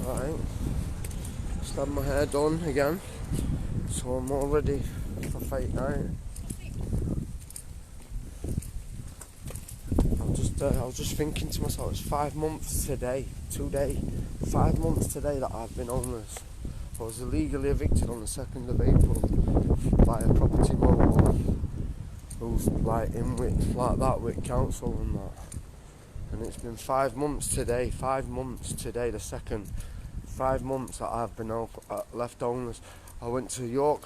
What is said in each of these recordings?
Right, just had my hair done again, so I'm all ready for fight night. I was just thinking to myself, it's 5 months today, 5 months today that I've been homeless. I was illegally evicted on the 2nd of April by a property mogul who's like in with like that with council and that. And it's been 5 months today, the 2nd. 5 months that I've been left homeless. I went to York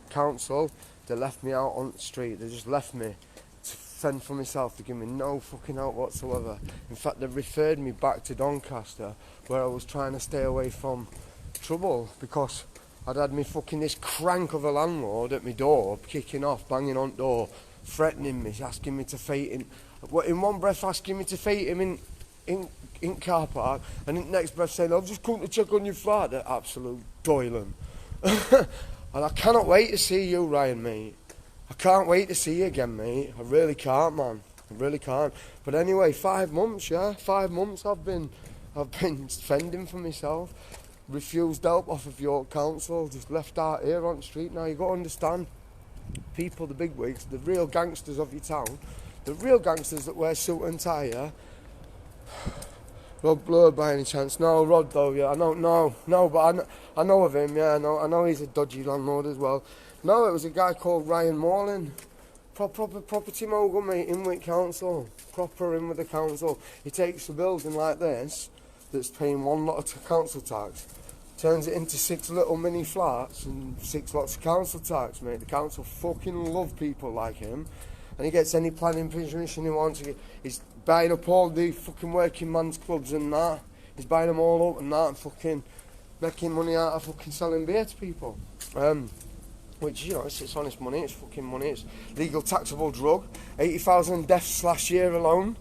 Council, they left me out on the street, they just left me to fend for myself, to give me no fucking help whatsoever. In fact, they referred me back to Doncaster, where I was trying to stay away from trouble, because I'd had me fucking this crank of a landlord at my door, kicking off, banging on door, threatening me, asking me to fight him. In one breath asking me to fight him in car park, and in the next breath saying, I've just come to check on your flat. Absolute doiling. And I cannot wait to see you, Ryan, mate. I can't wait to see you again, mate. I really can't, man. I really can't. But anyway, 5 months, yeah. 5 months I've been fending for myself. Refused help off of York Council. Just left out here on the street. Now, you got to understand, people, the bigwigs, the real gangsters of your town, the real gangsters that wear suit and tie, yeah. Rod Blur by any chance? No, Rod though, yeah. But I know of him, yeah. I know he's a dodgy landlord as well. No, it was a guy called Ryan Morlin. Proper property mogul, mate, in with council. Proper in with the council. He takes a building like this, that's paying one lot of council tax, turns it into 6 little mini flats and 6 lots of council tax, mate. The council fucking love people like him. And he gets any planning permission he wants. He's buying up all the fucking working man's clubs and that. He's buying them all up and that, and fucking making money out of fucking selling beer to people. Which, you know, it's honest money, it's fucking money, it's legal taxable drug. 80,000 deaths last year alone.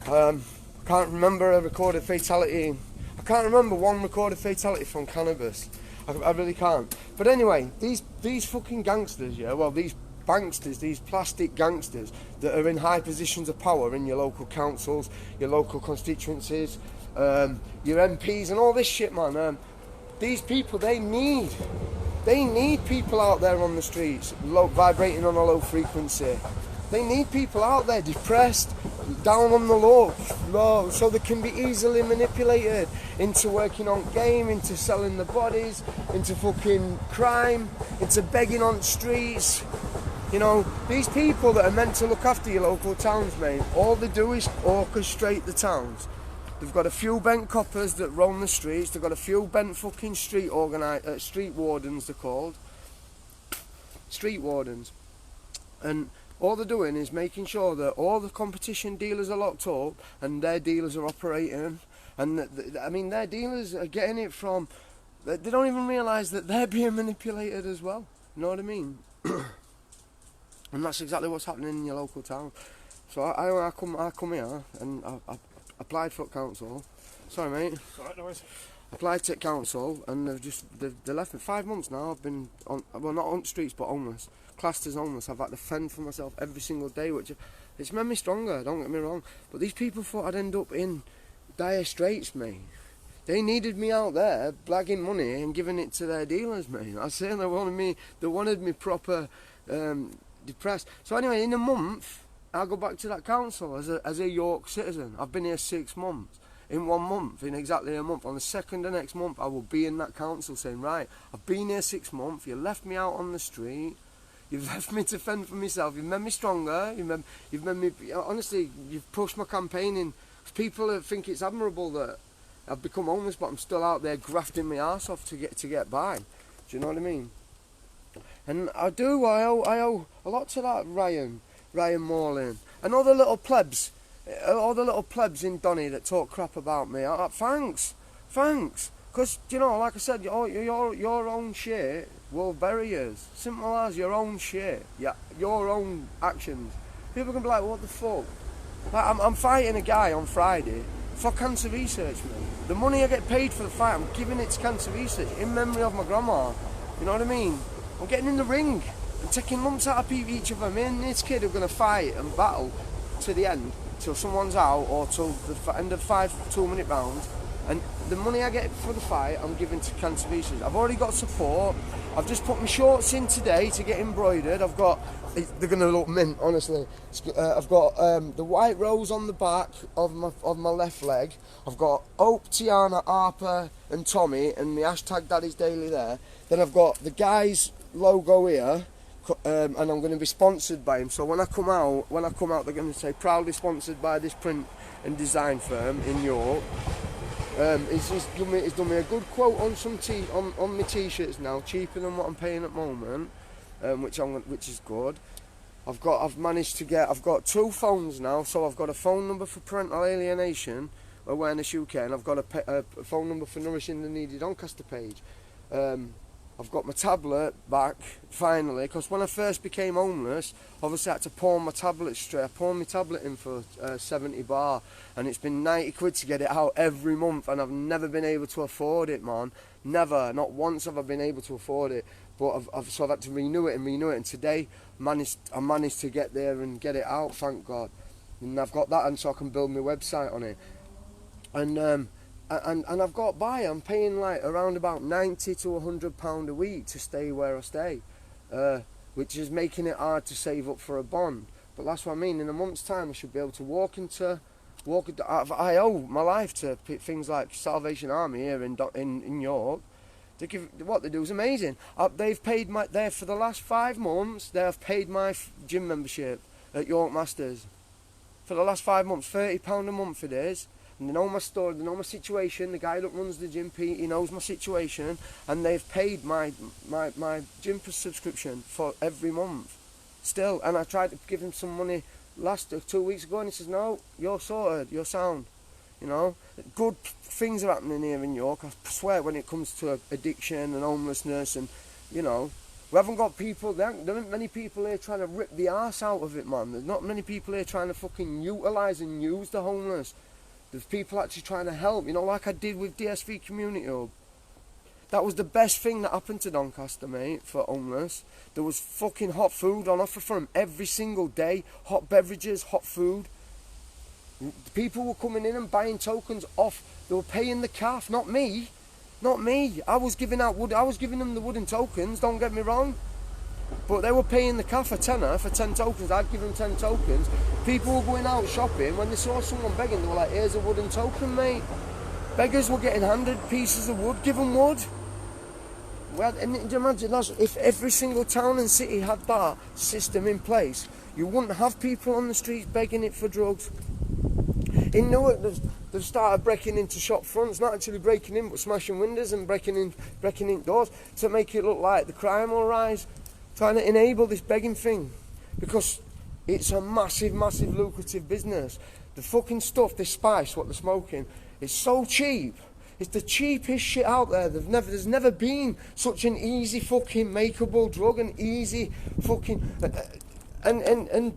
I can't remember a recorded fatality. I can't remember one recorded fatality from cannabis. I really can't. But anyway, these fucking gangsters, yeah, well, these banksters, these plastic gangsters that are in high positions of power in your local councils, your local constituencies, your MPs and all this shit, man. These people, they need people out there on the streets, vibrating on a low frequency. They need people out there depressed, down on the low, so they can be easily manipulated into working on game, into selling the bodies, into fucking crime, into begging on the streets. You know, these people that are meant to look after your local towns, mate, all they do is orchestrate the towns. They've got a few bent coppers that roam the streets. They've got a few bent fucking street wardens, they're called. Street wardens. And all they're doing is making sure that all the competition dealers are locked up and their dealers are operating. And, their dealers are getting it from... They don't even realise that they're being manipulated as well. You know what I mean? And that's exactly what's happening in your local town. So I come here and I applied for council. Sorry, mate. Alright, no worries. Applied to council and they left me. 5 months now. I've been on, well, not on the streets, but homeless. Classed as homeless. I've had to fend for myself every single day, which it's made me stronger. Don't get me wrong. But these people thought I'd end up in dire straits, mate. They needed me out there blagging money and giving it to their dealers, mate. I say they wanted me proper depressed. So anyway, in a month, I'll go back to that council as a York citizen. I've been here 6 months. In 1 month, in exactly a month, on the 2nd of next month, I will be in that council saying, right, I've been here 6 months, you left me out on the street, you've left me to fend for myself, you've made me stronger, you've made me, honestly, you've pushed my campaigning. People think it's admirable that I've become homeless, but I'm still out there grafting my arse off to get by. Do you know what I mean? And I owe a lot to that Ryan Morlin, and all the little plebs in Donny that talk crap about me. Thanks, because you know, like I said, your own shit will bury us. Simple as your own shit, yeah, your own actions. People can be like, what the fuck? Like, I'm fighting a guy on Friday for cancer research, mate. The money I get paid for the fight, I'm giving it to cancer research in memory of my grandma. You know what I mean? I'm getting in the ring and taking lumps out of each of them. Me and this kid are going to fight and battle to the end. till someone's out or till the end of 5 2-minute rounds. And the money I get for the fight, I'm giving to Cancer Pieces. I've already got support. I've just put my shorts in today to get embroidered. They're going to look mint, honestly. I've got the white rose on the back of my left leg. I've got Ope, Tiana, Harper and Tommy and the hashtag Daddy's Daily there. Then I've got the guy's logo here. And I'm going to be sponsored by him. So when I come out, they're going to say proudly sponsored by this print and design firm in York. He's done me a good quote on some on my t-shirts now, cheaper than what I'm paying at the moment, which is good. I've managed to get. I've got 2 phones now, so I've got a phone number for Parental Alienation Awareness UK, and I've got a phone number for Nourishing the Needy Doncaster page. I've got my tablet back, finally, because when I first became homeless, obviously I had to pawn my tablet straight. I pawned my tablet in for 70 bar, and it's been 90 quid to get it out every month, and I've never been able to afford it, man. Never, not once have I been able to afford it, but so I've had to renew it, and today I managed to get there and get it out, thank God. And I've got that, and so I can build my website on it. And I've got by. I'm paying like around about £90 to £100 a week to stay where I stay, which is making it hard to save up for a bond. But that's what I mean. In a month's time, I should be able to I owe my life to things like Salvation Army here in York. What they do is amazing. They've paid for the last 5 months. They have paid my gym membership at York Masters for the last 5 months, £30 a month it is. And they know my story, they know my situation. The guy that runs the gym, Pete, he knows my situation, and they've paid my gym subscription for every month still. And I tried to give him some money 2 weeks ago, and he says, no, you're sorted, you're sound. You know, good things are happening here in York, I swear, when it comes to addiction and homelessness. And you know, we haven't got people, there aren't many people here trying to rip the arse out of it, man. There's not many people here trying to fucking utilise and use the homeless. There's people actually trying to help, you know, like I did with DSV Community Hub. That was the best thing that happened to Doncaster, mate, for homeless. There was fucking hot food on offer for them every single day. Hot beverages, hot food. People were coming in and buying tokens off. They were paying the calf, not me. Not me. I was giving them the wooden tokens, don't get me wrong. But they were paying the calf a tenner for 10 tokens. I'd give them 10 tokens. People were going out shopping. When they saw someone begging, they were like, here's a wooden token, mate. Beggars were getting handed pieces of wood. Give them wood. Well, and do you imagine that? If every single town and city had that system in place, you wouldn't have people on the streets begging it for drugs. In Newark, they've started breaking into shop fronts, not actually breaking in, but smashing windows and breaking in doors to make it look like the crime will rise. Trying to enable this begging thing, because it's a massive, massive lucrative business. The fucking stuff, this spice, what they're smoking, is so cheap. It's the cheapest shit out there. There's never been such an easy fucking makeable drug, an easy fucking and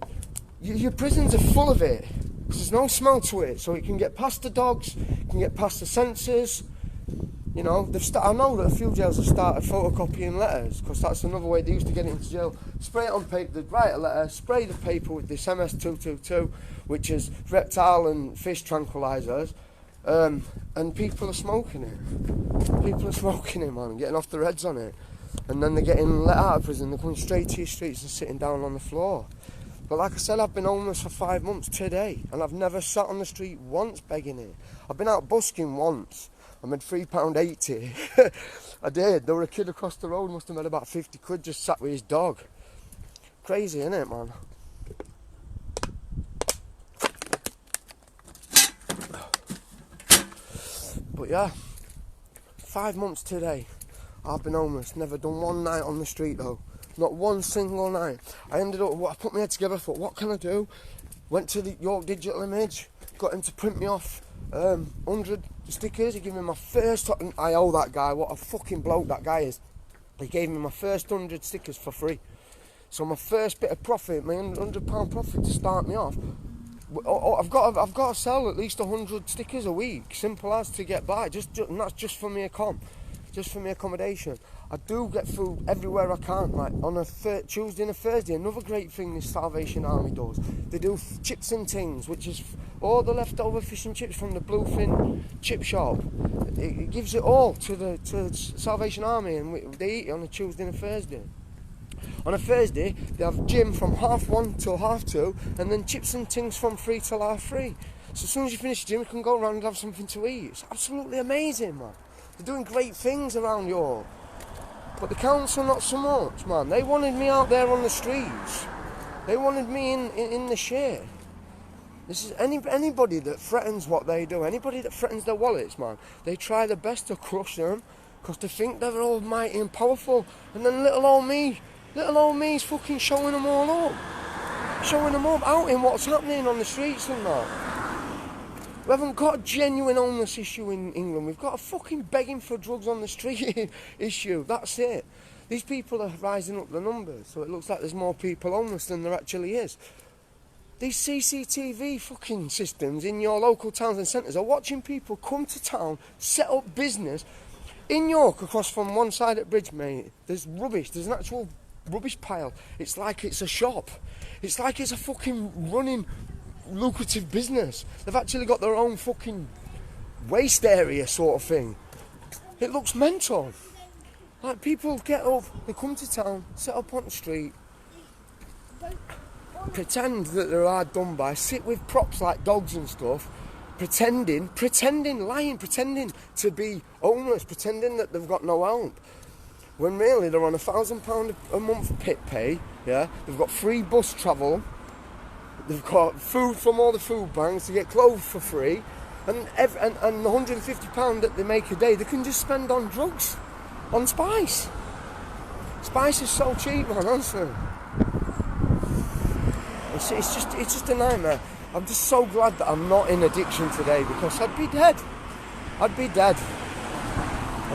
your prisons are full of it. There's no smell to it, so it can get past the dogs, it can get past the sensors. You know, I know that a few jails have started photocopying letters, because that's another way they used to get into jail. Spray it on paper, they'd write a letter, spray the paper with this MS-222, which is reptile and fish tranquilizers, and people are smoking it. People are smoking it, man, and getting off their heads on it. And then they're getting let out of prison, they're coming straight to your streets and sitting down on the floor. But like I said, I've been homeless for 5 months today, and I've never sat on the street once begging it. I've been out busking once. I made £3.80. I did. There were a kid across the road, must have made about 50 quid, just sat with his dog. Crazy, innit, man? But yeah, 5 months today. I've been homeless, never done one night on the street though. Not one single night. I put my head together, thought, what can I do? Went to the York Digital Image, got him to print me off 100 stickers. He gave me my first, I owe that guy, what a fucking bloke that guy is. He gave me my first 100 stickers for free. So my first bit of profit, my £100 profit to start me off, I've got to sell at least 100 stickers a week, simple as, to get by, and that's just for me a comp. just for my accommodation. I do get food everywhere I can, like on a Tuesday and a Thursday. Another great thing this Salvation Army does, they do chips and tings, which is all the leftover fish and chips from the Bluefin chip shop. It gives it all to the Salvation Army, and they eat it on a Tuesday and a Thursday. On a Thursday, they have gym from 1:30 till 2:30, and then chips and tings from 3 till 3:30. So as soon as you finish the gym, you can go around and have something to eat. It's absolutely amazing, man. They're doing great things around York. But the council, not so much, man. They wanted me out there on the streets. They wanted me in the shit. This is anybody that threatens what they do, anybody that threatens their wallets, man, they try their best to crush them because they think they're almighty and powerful. And then little old me's fucking showing them all up. Showing them up, out in what's happening on the streets and that. We haven't got a genuine homeless issue in England. We've got a fucking begging for drugs on the street issue. That's it. These people are rising up the numbers, so it looks like there's more people homeless than there actually is. These CCTV fucking systems in your local towns and centres are watching people come to town, set up business. In York, across from one side at Bridge, mate, there's rubbish. There's an actual rubbish pile. It's like it's a shop. It's like it's a fucking running lucrative business. They've actually got their own fucking waste area sort of thing. It looks mental. Like, people get up, they come to town, set up on the street, pretend that they're hard done by, sit with props like dogs and stuff, pretending to be homeless, pretending that they've got no help, when really they're on £1,000 a month pit pay. Yeah, they've got free bus travel, they've got food from all the food banks, they get clothes for free, and the £150 that they make a day they can just spend on drugs, on spice. Spice is so cheap, man, honestly. It's just a nightmare. I'm just so glad that I'm not in addiction today, because I'd be dead. And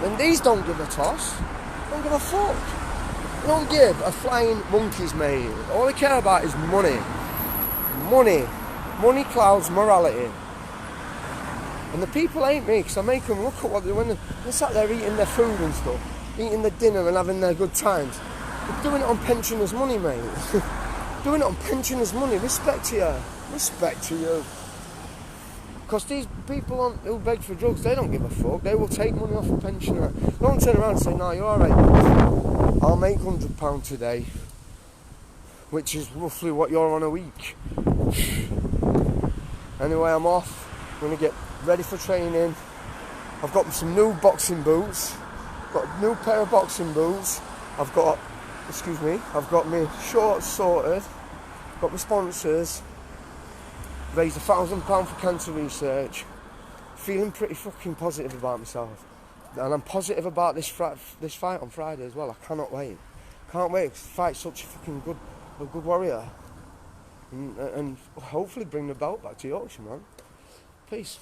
then these don't give a toss. Don't give a fuck. They don't give a flying monkeys, mate. All they care about is money. Money clouds morality. And the people ain't me, because I make them look at what they're doing. They're sat there eating their food and stuff, eating their dinner and having their good times. They're doing it on pensioners' money, mate. Doing it on pensioners' money. Respect to you. Because these people who beg for drugs, they don't give a fuck. They will take money off a pensioner. They don't turn around and say, no, you're alright, I'll make £100 today, which is roughly what you're on a week. Anyway, I'm off. I'm going to get ready for training. I've got some new boxing boots. Got a new pair of boxing boots. I've got my shorts sorted. Got my sponsors. Raised £1,000 for cancer research. Feeling pretty fucking positive about myself. And I'm positive about this fight on Friday as well. I cannot wait. Can't wait to fight such a good warrior. And hopefully bring the belt back to Yorkshire, man. Peace.